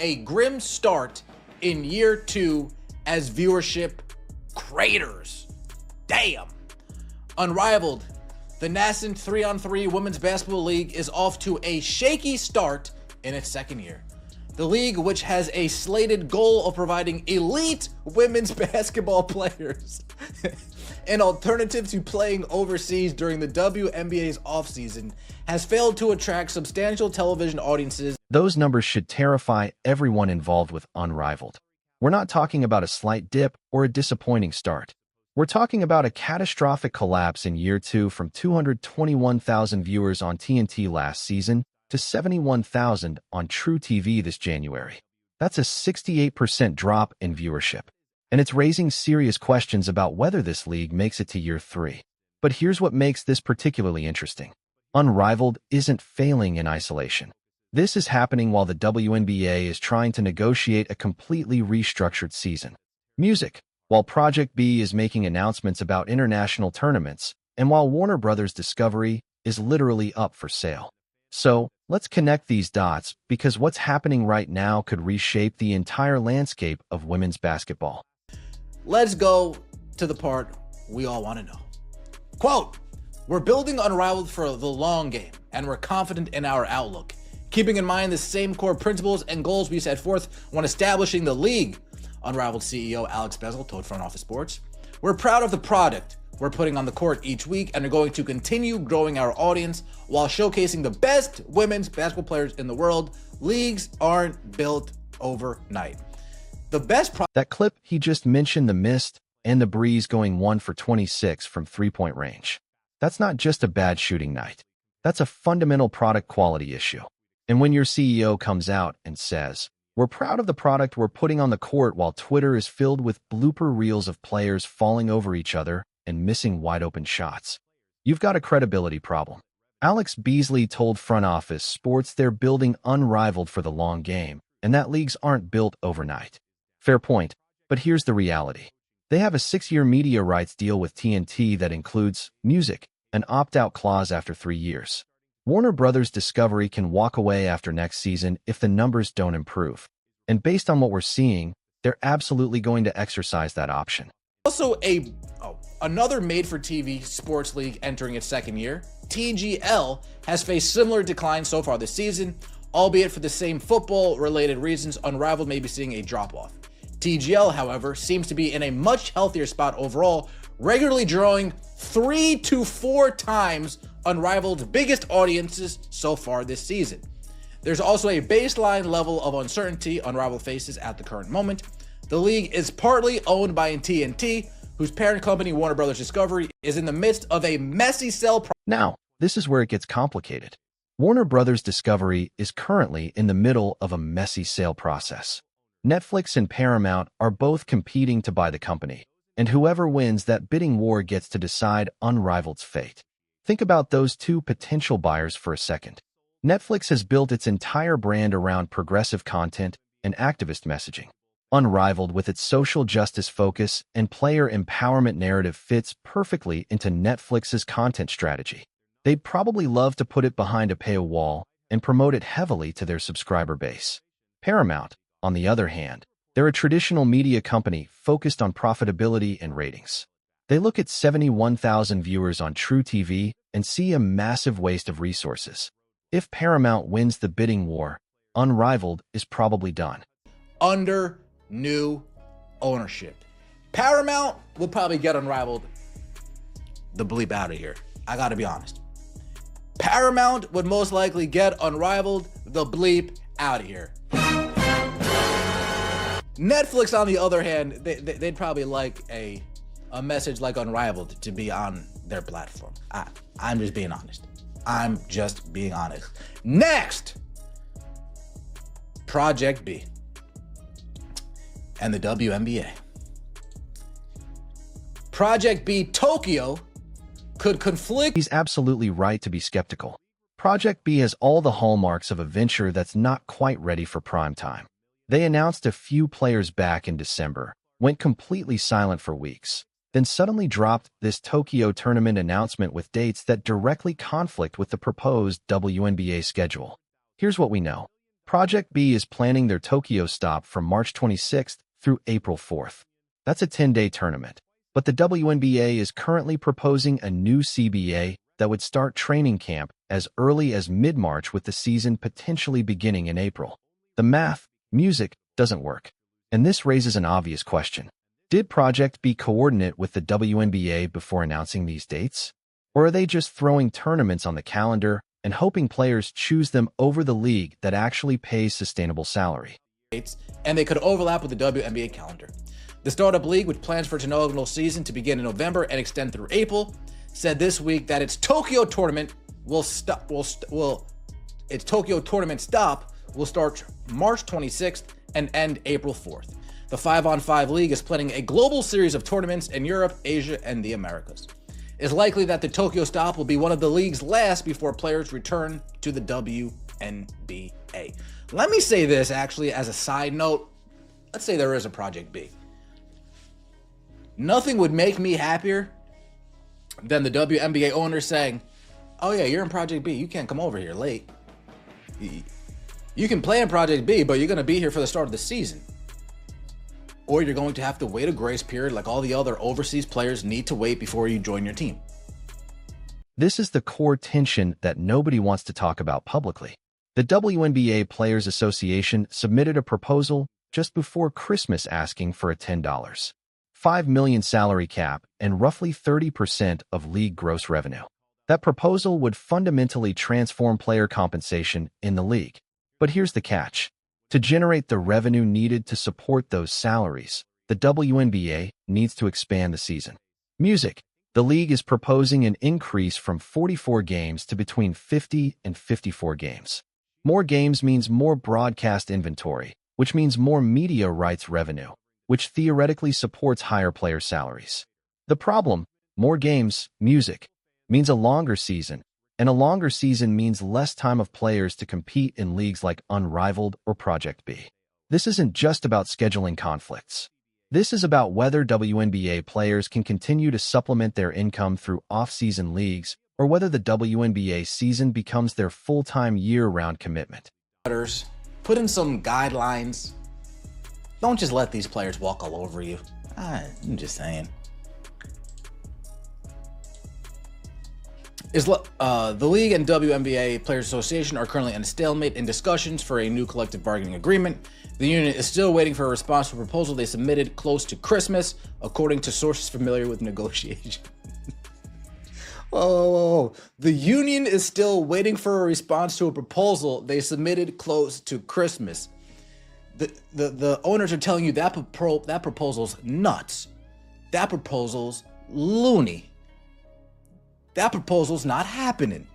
a grim start in year 2 as viewership craters. Damn. Unrivaled, the nascent 3-on-3 women's basketball league is off to a shaky start in its second year. The league, which has a slated goal of providing elite women's basketball players an alternative to playing overseas during the WNBA's offseason, has failed to attract substantial television audiences. Those numbers should terrify everyone involved with Unrivaled. We're not talking about a slight dip or a disappointing start. We're talking about a catastrophic collapse in year 2 from 221,000 viewers on TNT last season to 71,000 on True TV this January. That's a 68% drop in viewership. And it's raising serious questions about whether this league makes it to year 3. But here's what makes this particularly interesting. Unrivaled isn't failing in isolation. This is happening while the WNBA is trying to negotiate a completely restructured season. Music, while Project B is making announcements about international tournaments, and while Warner Bros. Discovery is literally up for sale. So, let's connect these dots, because what's happening right now could reshape the entire landscape of women's basketball. Let's go to the part we all want to know. Quote, "We're building Unrivaled for the long game, and we're confident in our outlook, keeping in mind the same core principles and goals we set forth when establishing the league," Unrivaled CEO Alex Bezel told Front Office Sports. "We're proud of the product we're putting on the court each week and are going to continue growing our audience while showcasing the best women's basketball players in the world. Leagues aren't built overnight." The best That clip he just mentioned, the mist and the breeze going 1 for 26 from three-point range. That's not just a bad shooting night. That's a fundamental product quality issue. And when your CEO comes out and says, "We're proud of the product we're putting on the court," while Twitter is filled with blooper reels of players falling over each other and missing wide-open shots, you've got a credibility problem. Alex Beasley told Front Office Sports they're building Unrivaled for the long game, and that leagues aren't built overnight. Fair point, but here's the reality. They have a 6-year media rights deal with TNT that includes music, an opt-out clause after 3 years. Warner Bros. Discovery can walk away after next season if the numbers don't improve. And based on what we're seeing, they're absolutely going to exercise that option. Also, another made-for-TV sports league entering its second year, TGL, has faced similar declines so far this season, albeit for the same football-related reasons. Unrivaled may be seeing a drop-off. TGL, however, seems to be in a much healthier spot overall, regularly drawing 3 to 4 times Unrivaled's biggest audiences so far this season. There's also a baseline level of uncertainty Unrivaled faces at the current moment. The league is partly owned by TNT, whose parent company, Warner Bros. Discovery, is in the midst of a messy sale process. Now, this is where it gets complicated. Warner Bros. Discovery is currently in the middle of a messy sale process. Netflix and Paramount are both competing to buy the company, and whoever wins that bidding war gets to decide Unrivaled's fate. Think about those two potential buyers for a second. Netflix has built its entire brand around progressive content and activist messaging. Unrivaled, with its social justice focus and player empowerment narrative, fits perfectly into Netflix's content strategy. They'd probably love to put it behind a paywall and promote it heavily to their subscriber base. Paramount, on the other hand, they're a traditional media company focused on profitability and ratings. They look at 71,000 viewers on True TV and see a massive waste of resources. If Paramount wins the bidding war, Unrivaled is probably done. Under new ownership, Paramount will probably get Unrivaled the bleep out of here. I gotta be honest. Paramount would most likely get Unrivaled the bleep out of here. Netflix, on the other hand, they'd probably like a message like Unrivaled to be on their platform. I'm just being honest. I'm just being honest. Next, Project B and the WNBA. Project B Tokyo could conflict. He's absolutely right to be skeptical. Project B has all the hallmarks of a venture that's not quite ready for prime time. They announced a few players back in December, went completely silent for weeks, then suddenly dropped this Tokyo tournament announcement with dates that directly conflict with the proposed WNBA schedule. Here's what we know. Project B is planning their Tokyo stop from March 26th through April 4th. That's a 10-day tournament. But the WNBA is currently proposing a new CBA that would start training camp as early as mid-March, with the season potentially beginning in April. The math, music, doesn't work. And this raises an obvious question. Did Project B coordinate with the WNBA before announcing these dates? Or are they just throwing tournaments on the calendar and hoping players choose them over the league that actually pays sustainable salary? And they could overlap with the WNBA calendar. The startup league, with plans for its inaugural season to begin in November and extend through April, said this week that its Tokyo tournament will start March 26th and end April 4th. The 5-on-5 league is planning a global series of tournaments in Europe, Asia, and the Americas. It's likely that the Tokyo stop will be one of the league's last before players return to the WNBA. Let me say this actually as a side note. Let's say there is a Project B. Nothing would make me happier than the WNBA owner saying, oh yeah, you're in Project B, you can't come over here late. You can play in Project B, but you're going to be here for the start of the season. Or you're going to have to wait a grace period like all the other overseas players need to wait before you join your team. This is the core tension that nobody wants to talk about publicly. The WNBA Players Association submitted a proposal just before Christmas asking for a $10.5 million salary cap and roughly 30% of league gross revenue. That proposal would fundamentally transform player compensation in the league. But here's the catch. To generate the revenue needed to support those salaries, the WNBA needs to expand the season. Music. The league is proposing an increase from 44 games to between 50 and 54 games. More games means more broadcast inventory, which means more media rights revenue, which theoretically supports higher player salaries. The problem, more games, music, means a longer season, and a longer season means less time of players to compete in leagues like Unrivaled or Project B. This isn't just about scheduling conflicts. This is about whether WNBA players can continue to supplement their income through off-season leagues, or whether the WNBA season becomes their full-time year-round commitment. Put in some guidelines. Don't just let these players walk all over you. I'm just saying. The league and WNBA Players Association are currently in a stalemate in discussions for a new collective bargaining agreement. The union is still waiting for a response to a proposal they submitted close to Christmas, according to sources familiar with negotiations. Whoa. The union is still waiting for a response to a proposal they submitted close to Christmas. The owners are telling you that proposal's nuts. That proposal's loony. That proposal's not happening.